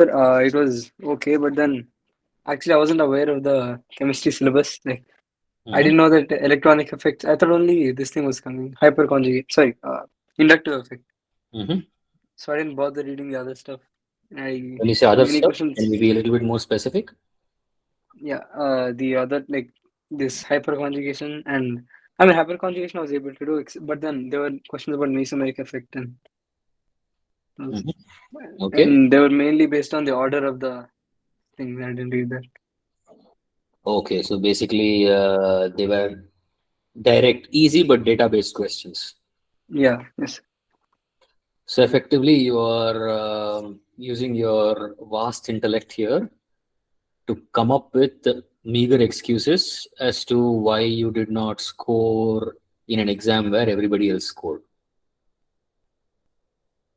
Sir, it was okay, but then actually I wasn't aware of the chemistry syllabus. Like I Mm-hmm. didn't know that electronic effects. I thought only this thing was coming. Hyperconjugate. Sorry, inductive effect. Mm-hmm. So I didn't bother reading the other stuff. I When you say other many stuff, can questions. we be a little bit more specific? Yeah, the other like this hyperconjugation and I mean hyperconjugation I was able to do, but then there were questions about mesomeric effect those- Mm-hmm. Okay. and they were mainly based on the order of the things. I didn't read that. Okay. So basically, they were direct, easy, but data-based questions. Yeah, yes. So effectively, you are using your vast intellect here to come up with meager excuses as to why you did not score in an exam where everybody else scored.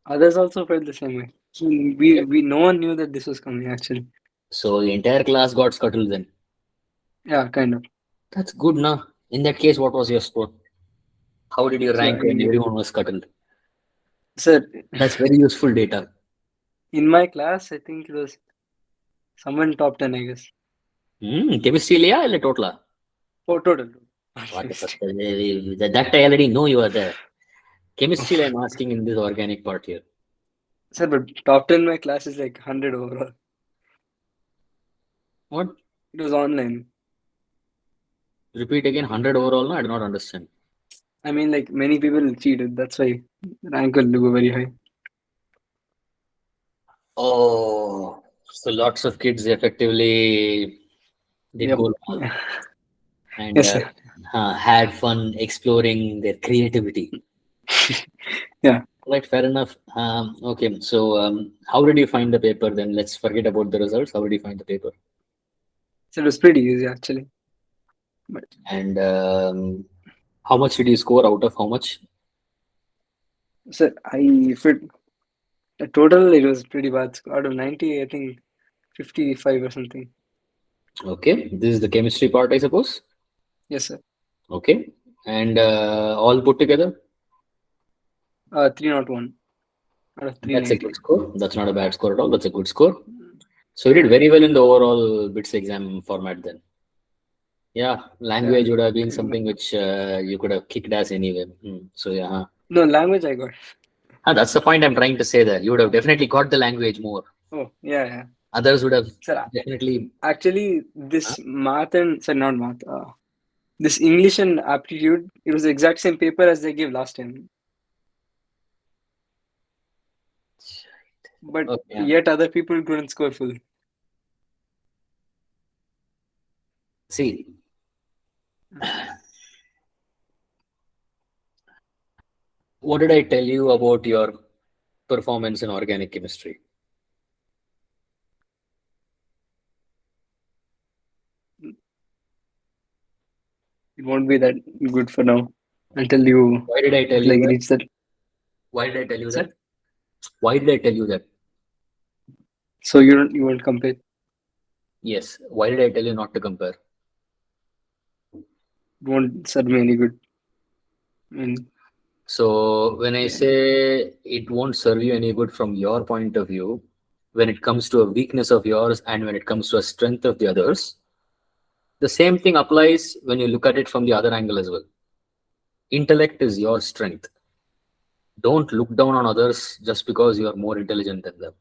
Others also felt the same way. Okay. We no one knew that this was coming actually. So the entire class got scuttled then. Yeah, kind of. That's good, nah. In that case, what was your score? How did you So rank when everyone was scuttled? sir, That's very useful data. in my class, I think it was someone top 10, I guess. Chemistry liya or total? Oh, total. What the fuck? That I already know you are there. Chemistry, I'm asking in this organic part here. Sir, but top 10 in my class is like 100 overall. What? It was online. Repeat again, 100 overall? No, I do not understand. I mean, like many people cheated. That's why rank will go very high. Oh, so lots of kids effectively did Yep. go and Yes, sir. had fun exploring their creativity. Yeah. Right, fair enough. Okay, so how did you find the paper then? Let's forget about the results. How did you find the paper? So it was pretty easy actually. But And how much did you score out of how much? sir, I fit the total. It was pretty bad. Out of 90, I think 55 or something. Okay, this is the chemistry part, I suppose. Yes, sir. Okay, and all put together, 301 out of that's a good 390. score. That's not a bad score at all. That's a good score. So you did very well in the overall bits exam format then. Yeah, Yeah, language would have been kind of. something which you could have kicked ass anyway. So yeah, No, language I got. That's the point I'm trying to say there. You would have definitely got the language more. Oh, yeah, yeah. Others would have Sir, definitely. actually, Huh? this math and, sorry, not math, this English and aptitude, it was the exact same paper as they gave last time. But Okay. Yeah. yet other people couldn't score full. See, what did I tell you about your performance in organic chemistry? It won't be that good for now until you Why did I tell you like that? reach that. Why did I tell you Sir? that? Why did I tell you that? So you won't compare. Yes. Why did I tell you not to compare? It won't serve me any good. I mean, So when I yeah. say it won't serve you any good from your point of view, when it comes to a weakness of yours and when it comes to a strength of the others, the same thing applies when you look at it from the other angle as well. Intellect is your strength. Don't look down on others just because you are more intelligent than them.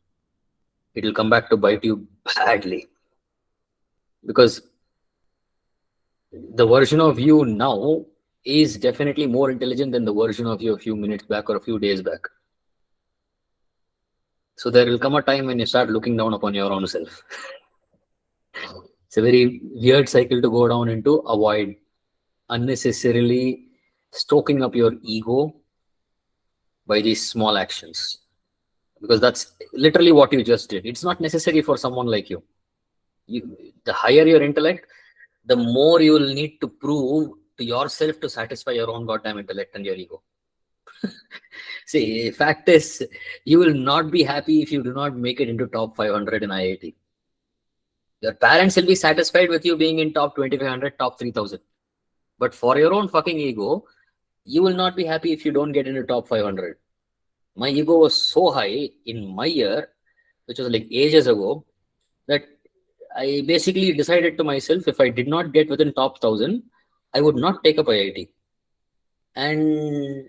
It will come back to bite you badly because the version of you now is definitely more intelligent than the version of you a few minutes back or a few days back. So there will come a time when you start looking down upon your own self. It's a very weird cycle to go down into. Avoid unnecessarily stoking up your ego by these small actions because that's literally what you just did. It's not necessary for someone like you. The higher your intellect, the more you will need to prove to yourself to satisfy your own goddamn intellect and your ego. See, fact is, you will not be happy if you do not make it into top 500 in IIT. Your parents will be satisfied with you being in top 2500, top 3000. But for your own fucking ego, you will not be happy if you don't get into top 500. My ego was so high in my year which was like ages ago, that I basically decided to myself, if I did not get within top 1,000, I would not take up IIT. And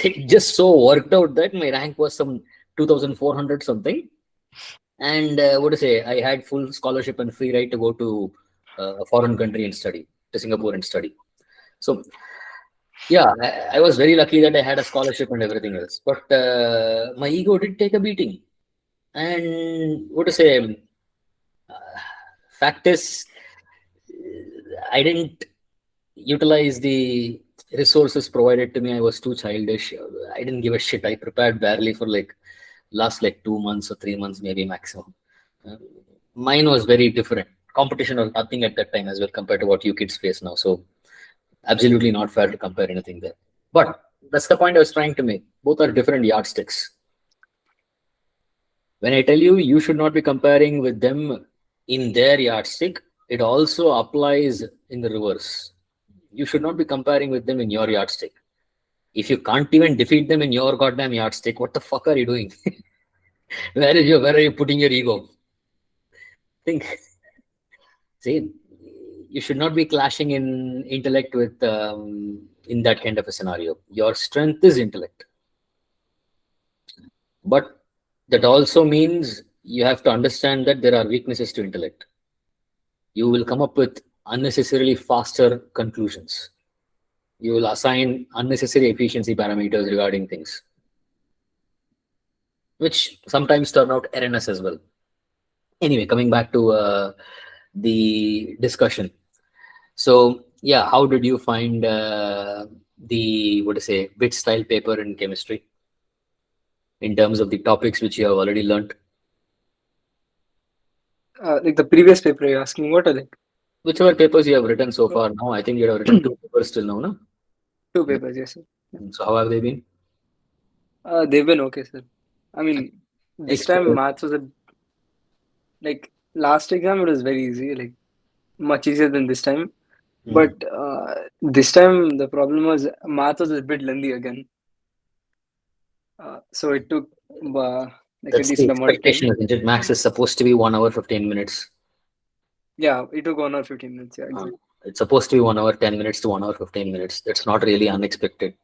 it just so worked out that my rank was some 2,400 something. And what to say, I had full scholarship and free right to go to a foreign country and study, to Singapore and study. So yeah, I was very lucky that I had a scholarship and everything else. But my ego did take a beating. And what to say, fact is, I didn't utilize the resources provided to me. I was too childish. I didn't give a shit. I prepared barely for like last like 2 months or 3 months, maybe maximum. Uh, Mine was very different. Competition was nothing at that time as well compared to what you kids face now. So absolutely not fair to compare anything there. But that's the point I was trying to make. Both are different yardsticks. When I tell you you should not be comparing with them in their yardstick, it also applies in the reverse. You should not be comparing with them in your yardstick. If you can't even defeat them in your goddamn yardstick, what the fuck are you doing? Where are you putting your ego? Think. See, you should not be clashing in intellect with in that kind of a scenario. Your strength is intellect, but that also means you have to understand that there are weaknesses to intellect. You will come up with unnecessarily faster conclusions. You will assign unnecessary efficiency parameters regarding things, which sometimes turn out erroneous as well. Anyway, coming back to the discussion. So yeah, how did you find the what to say bit style paper in chemistry in terms of the topics which you have already learned? Like the previous paper you're asking what, or like Whichever papers you have written so uh, far now, I think you have written two papers till now, no? two papers, yes, sir. Yeah. So how have they been? They've been okay, sir. I mean, this time Explain. maths was a like last exam it was very easy, like much easier than this time. But Mhm. this time the problem was math was a bit lengthy again. So it took like a That's the decent amount of time. expectation, isn't it? Max is supposed to be 1 hour 15 minutes. Yeah, it took 1 or 15 minutes. Yeah, Uh, exactly. it's supposed to be 1 hour 10 minutes to 1 hour 15 minutes. That's not really unexpected.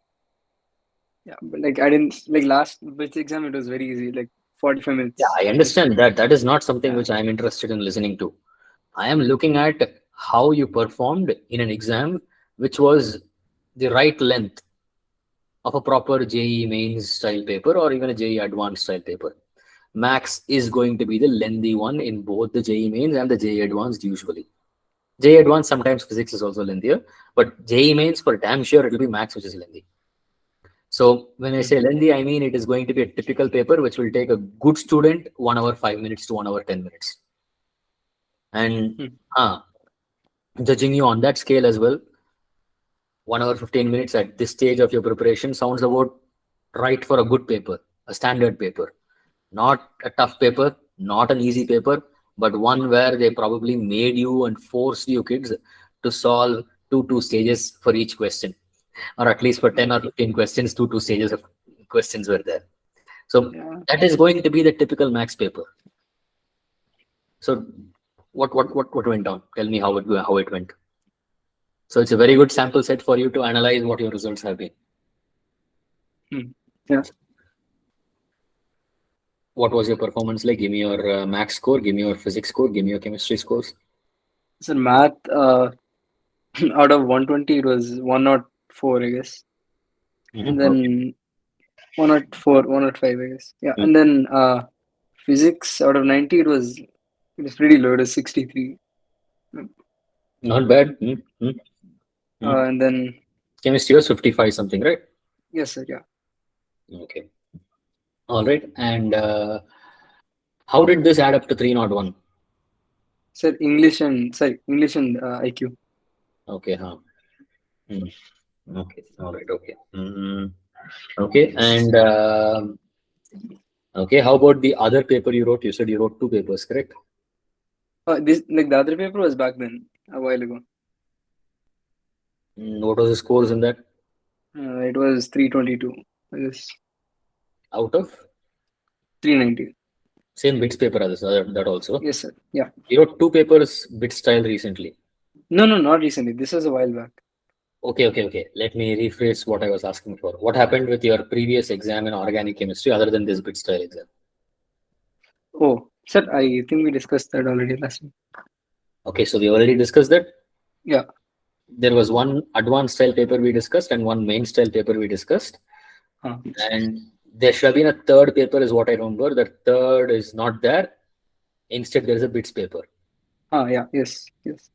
Yeah, but like I didn't like last which exam it was very easy, like 45 Yeah, minutes. I Like understand that. That is not something yeah, which I am interested in listening to. I am looking at how you performed in an exam which was the right length of a proper JE mains style paper or even a JE advanced style paper. Max is going to be the lengthy one in both the JE mains and the JE advanced usually. JE advanced sometimes physics is also lengthier, but JE mains for damn sure it will be Max which is lengthy. So when I hmm, say lengthy, I mean it is going to be a typical paper which will take a good student 1 hour 5 minutes to 1 hour 10 minutes. And hmm, uh, judging you on that scale as well, 1 hour 15 minutes at this stage of your preparation sounds about right for a good paper, a standard paper, not a tough paper, not an easy paper, but one where they probably made you and forced you kids to solve two stages for each question, or at least for 10 or okay. 15 questions, two stages of questions were there. So Yeah. that is going to be the typical max paper. So what went on? Tell me how it went. So it's a very good sample set for you to analyze what your results have been. Hmm. Yeah. What was your performance like? Give me your max score, give me your physics score, give me your chemistry scores. So math, out of 120, it was 104, I guess, and Okay. then 104, 105, I guess. Yeah, Mm. and then physics out of 90, it was pretty low. It was 63. Not bad. Mm. And then Chemistry was 55 something, right? yes, sir. Yeah, Okay. All right. And how did this add up to 301? sir. English and IQ. Okay. Huh. Mm. Okay. All right. Okay. Okay. And okay. How about the other paper you wrote? You said you wrote two papers, correct? This like the other paper was back then a while ago. What was the scores in that? It was 322. I guess Out of 390. Same bits paper as that also. Yes, sir. Yeah. You wrote two papers bit style recently. No, no, not recently. This was a while back. Okay. Let me rephrase what I was asking for. What happened with your previous exam in organic chemistry other than this bit style exam? Oh, sir, I think we discussed that already last week. Okay, so we already discussed that. Yeah. There was one advanced style paper we discussed and one main style paper we discussed. Huh. And there should have been a third paper, is what I remember. The third is not there. Instead, there is a bits paper. Yeah. Yes. Yes.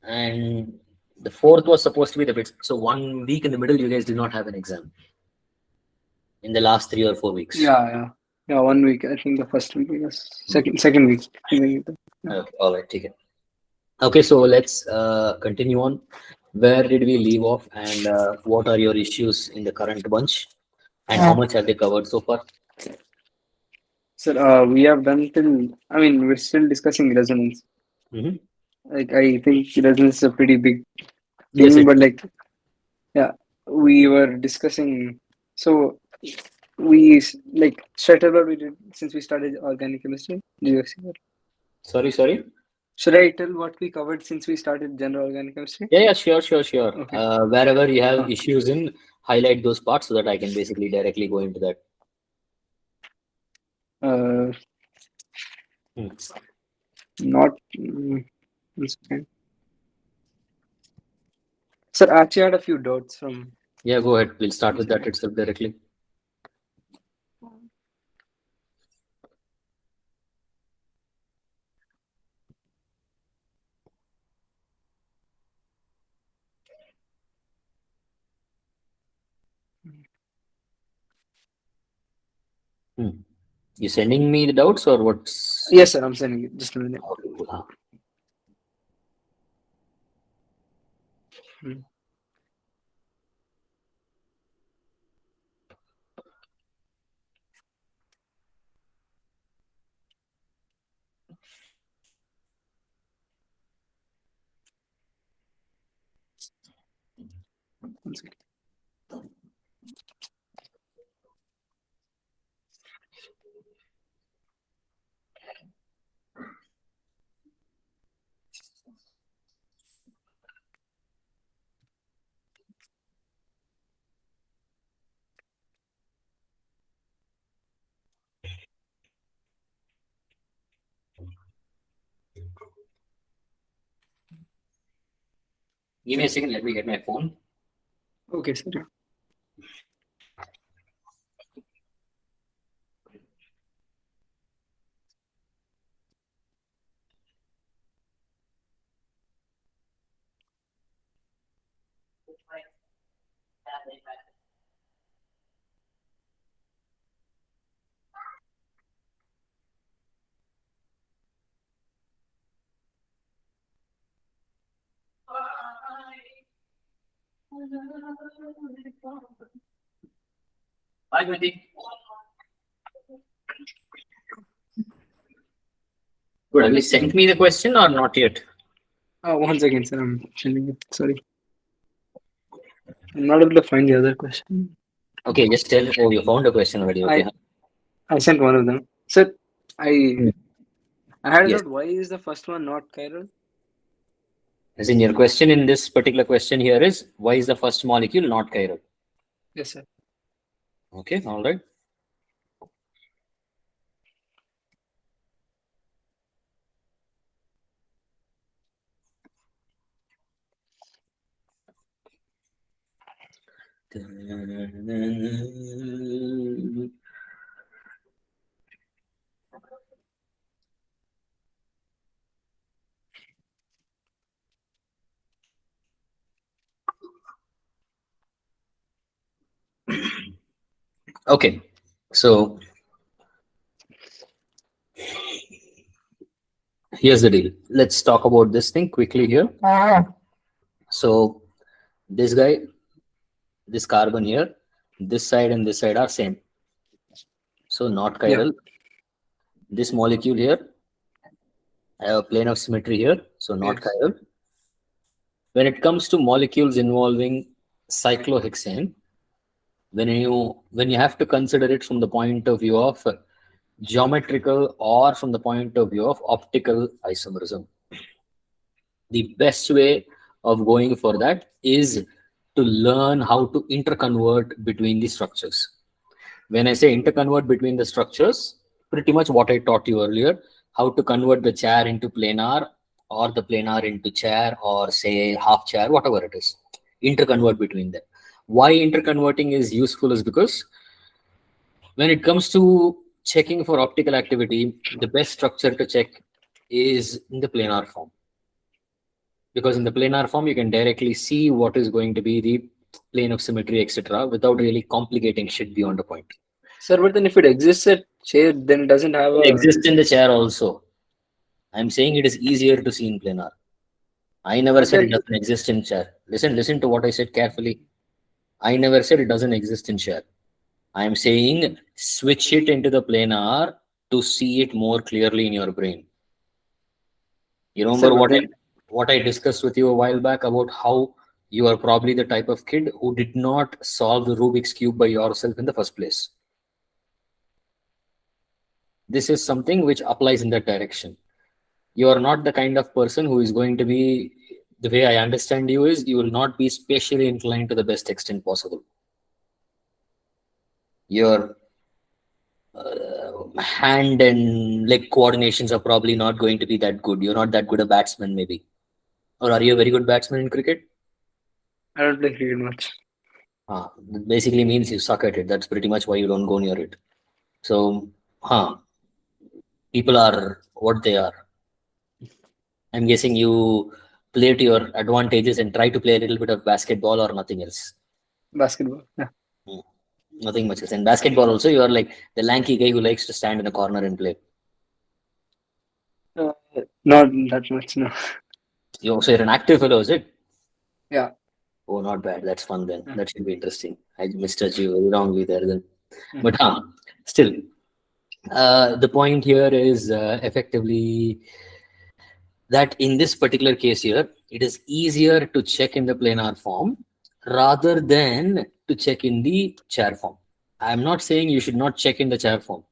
And the fourth was supposed to be the bits. So 1 week in the middle, you guys did not have an exam in the last 3 or 4 weeks. Yeah. Yeah. Yeah. 1 week. I think the first week was second week. Yeah. Okay, all right, take it. Okay, so let's continue on. Where did we leave off, and what are your issues in the current bunch, and how much have they covered so far? Sir, we have done till. I mean, we're still discussing resonance. Mhm. Like, I think resonance is a pretty big Yes, thing, it. but like, yeah, we were discussing. So like straight about we did since we started organic chemistry. Did you see that? Sorry. Should I tell what we covered since we started general organic chemistry? Yeah, sure. Okay. Wherever you have Huh. issues in, highlight those parts so that I can basically directly go into that. Uh, Hmm. not. One second. Sir, I actually had a few doubts from. Yeah, go ahead. We'll start One with that second. itself directly. Hmm. You sending me the doubts or what's? Yes, sir. I'm sending it. Just a minute. Okay, cool. Hmm. One second. Give me a second. Let me get my phone. Okay, sir. Bye, Gandhi. Good. Have you sent me the question or not yet? One second, sir. I'm sending it. Sorry. I'm not able to find the other question. Okay, just tell. Oh, you found a question already. Okay. I I sent one of them. Sir, I Hmm. I had a Yes. doubt. Why is the first one not chiral? As in your question in this particular question here is why is the first molecule not chiral? Yes, sir. Okay, all right. Okay, so here's the deal. Let's talk about this thing quickly here. So this guy, this carbon here, this side and this side are same. So not Yeah. chiral. This molecule here, I have a plane of symmetry here, so not Yes. chiral. When it comes to molecules involving cyclohexane, when you have to consider it from the point of view of geometrical or from the point of view of optical isomerism. The best way of going for that is to learn how to interconvert between the structures. When I say interconvert between the structures, pretty much what I taught you earlier, how to convert the chair into planar or the planar into chair or say half chair, whatever it is. Interconvert between them. Why interconverting is useful is because when it comes to checking for optical activity, the best structure to check is in the planar form. Because in the planar form, you can directly see what is going to be the plane of symmetry, etc., without really complicating shit beyond a point. Sir, but then if it exists at chair, then it doesn't have It a. exists in the chair also. I'm saying it is easier to see in planar. I never But said it then, doesn't exist in chair. Listen to what I said carefully. I never said it doesn't exist in chair. I'm saying switch it into the planar to see it more clearly in your brain. You sir, remember but then, what I discussed with you a while back about how you are probably the type of kid who did not solve the Rubik's cube by yourself in the first place. This is something which applies in that direction. You are not the kind of person who is going to be, the way I understand you is, you will not be spatially inclined to the best extent possible. Your hand and leg coordinations are probably not going to be that good. You're not that good a batsman, maybe. Or are you a very good batsman in cricket? I don't play cricket much. That basically means you suck at it. That's pretty much why you don't go near it. So, people are what they are. I'm guessing you play to your advantages and try to play a little bit of basketball or nothing else. Basketball. Yeah. Hmm. Nothing much else. And basketball also, you are like the lanky guy who likes to stand in a corner and play. Uh, Not that much, no. You also you're an active fellow, is it? Yeah. Oh, not bad. That's fun then. Yeah. That should be interesting. I misjudged you very wrongly there then. Mm. But still, the point here is effectively that in this particular case here, it is easier to check in the planar form rather than to check in the chair form. I'm not saying you should not check in the chair form.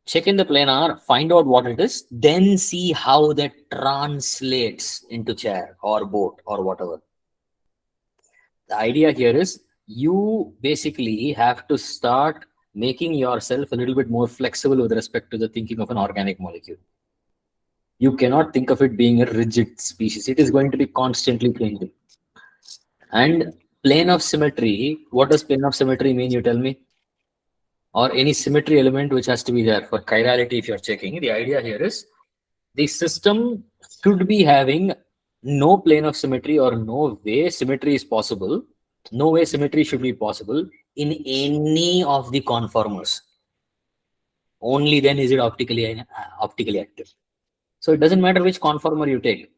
Check in the planar, find out what it is, then see how that translates into chair or boat or whatever. The idea here is you basically have to start making yourself a little bit more flexible with respect to the thinking of an organic molecule. You cannot think of it being a rigid species. It is going to be constantly changing. And plane of symmetry, what does plane of symmetry mean? You tell me. Or any symmetry element which has to be there for chirality if you're checking. The idea here is the system should be having no plane of symmetry or no way symmetry is possible. No way symmetry should be possible in any of the conformers. Only then is it optically active. So it doesn't matter which conformer you take.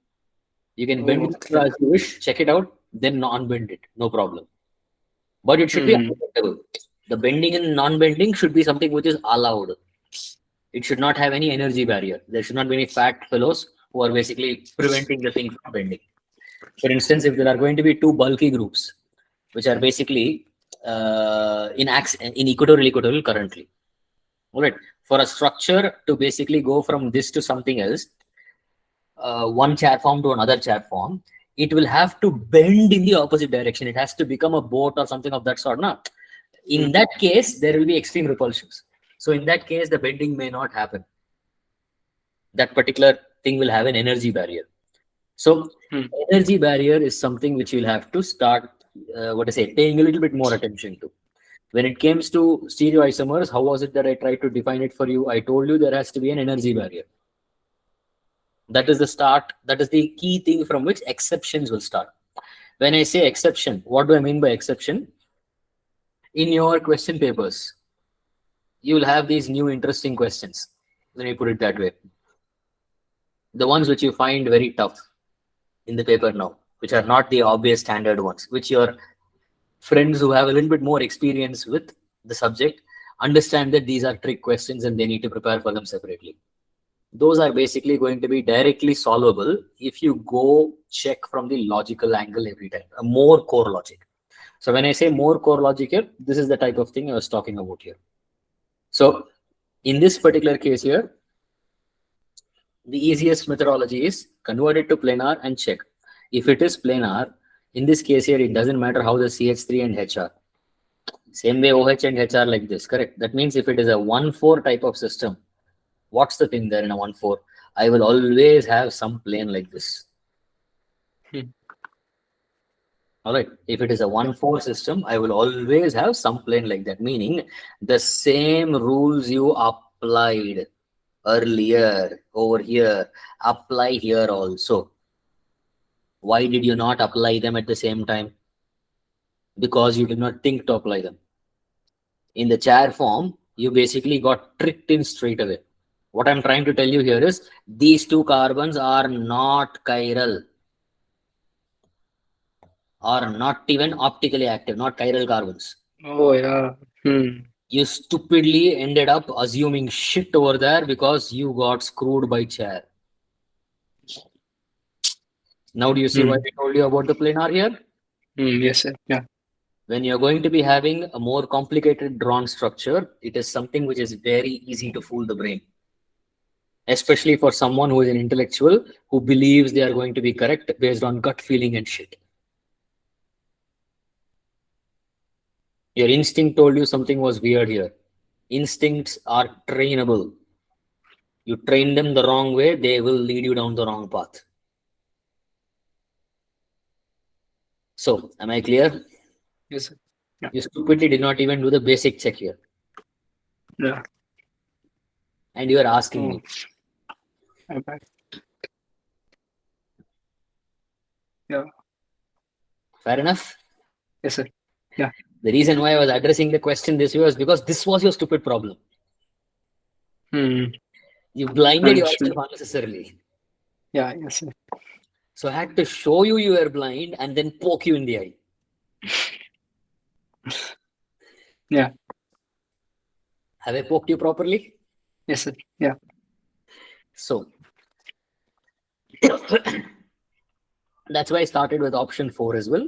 You can bend Oh, it okay. as you wish, check it out, then non-bend it, no problem. But it should be Mm. unbendable. The bending and non-bending should be something which is allowed. It should not have any energy barrier. There should not be any fat fellows who are basically preventing the thing from bending. For instance, if there are going to be two bulky groups, which are basically in equatorial currently, all right, for a structure to basically go from this to something else, one chair form to another chair form, it will have to bend in the opposite direction. It has to become a boat or something of that sort. Now, in Mm. that case, there will be extreme repulsions. So in that case, the bending may not happen. That particular thing will have an energy barrier. So Mm. energy barrier is something which you'll have to start, paying a little bit more attention to. When it comes to stereoisomers, how was it that I tried to define it for you? I told you there has to be an energy barrier. That is the start. That is the key thing from which exceptions will start. When I say exception, what do I mean by exception? In your question papers, you will have these new interesting questions. Let me put it that way. The ones which you find very tough in the paper now, which are not the obvious standard ones, which your friends who have a little bit more experience with the subject understand that these are trick questions and they need to prepare for them separately. Those are basically going to be directly solvable if you go check from the logical angle every time, a more core logic. So when I say more core logic here, this is the type of thing I was talking about here. So In this particular case here, the easiest methodology is convert it to planar and check. If it is planar, in this case here, it doesn't matter how the CH3 and H are. Same way OH and H are like this, correct? That means if it is a 1,4 type of system, what's the thing there in a 1,4? I will always have some plane like this. All right. If it is a 1,4 system, I will always have some plane like that, meaning the same rules you applied earlier over here apply here also. Why did you not apply them at the same time? Because you did not think to apply them. In the chair form, you basically got tricked in straight away. What I'm trying to tell you here is these two carbons are not chiral, or not even optically active, not chiral carbons. Oh yeah. You stupidly ended up assuming shit over there because you got screwed by chair. Now do you see why I told you about the planar here? Yes, sir. Yeah. When you're going to be having a more complicated drawn structure, it is something which is very easy to fool the brain. Especially for someone who is an intellectual who believes they are going to be correct based on gut feeling and shit. Your instinct told you something was weird here. Instincts are trainable. You train them the wrong way, they will lead you down the wrong path. So, am I clear? Yes, sir. Yeah. You stupidly did not even do the basic check here. Yeah. And you are asking me. I'm back. Yeah. Fair enough? Yes, sir. Yeah. The reason why I was addressing the question this way was because this was your stupid problem. You blinded yourself unnecessarily. Yeah, yes, sir. So I had to show you you were blind and then poke you in the eye. Yeah. Have I poked you properly? Yes, sir. Yeah. So that's why I started with option 4 as well.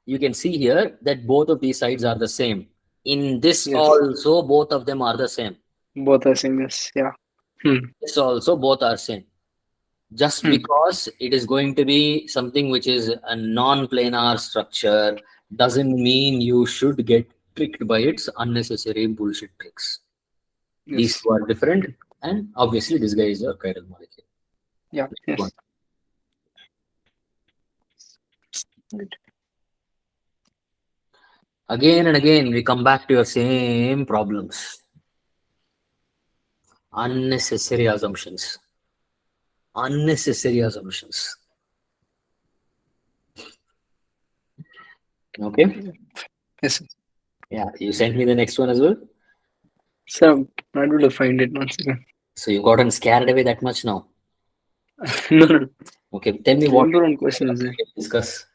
You can see here that both of these sides are the same. In this also, both of them are the same. Both are same, yes. Yeah. This also, both are same. Just because it is going to be something which is a non-planar structure doesn't mean you should get tricked by its unnecessary bullshit tricks. Yes. These two are different, and obviously this guy is a chiral molecule. Yeah. Yes. Again and again, we come back to your same problems. Unnecessary assumptions. Unnecessary assumptions. Okay? Yes. Yeah, you sent me the next one as well? So I'm not able to find it once again. So you gotten scared away that much now? No. Okay, tell me what question is there. Discuss.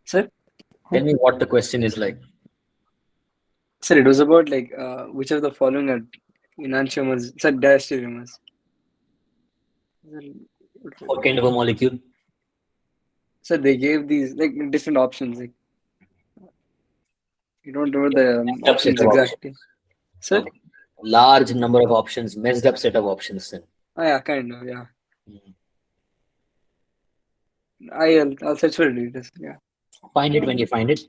Sir? Tell me what the question is like. Sir, it was about like which of the following are enantiomers, sir, diastereomers. What kind of a molecule? So they gave these like different options. Like, you don't know the options exactly. Sir? Okay. Large number of options, messed up set of options then. Oh, yeah, kind of, yeah. I'll search for it. Yeah. Find it when you find it.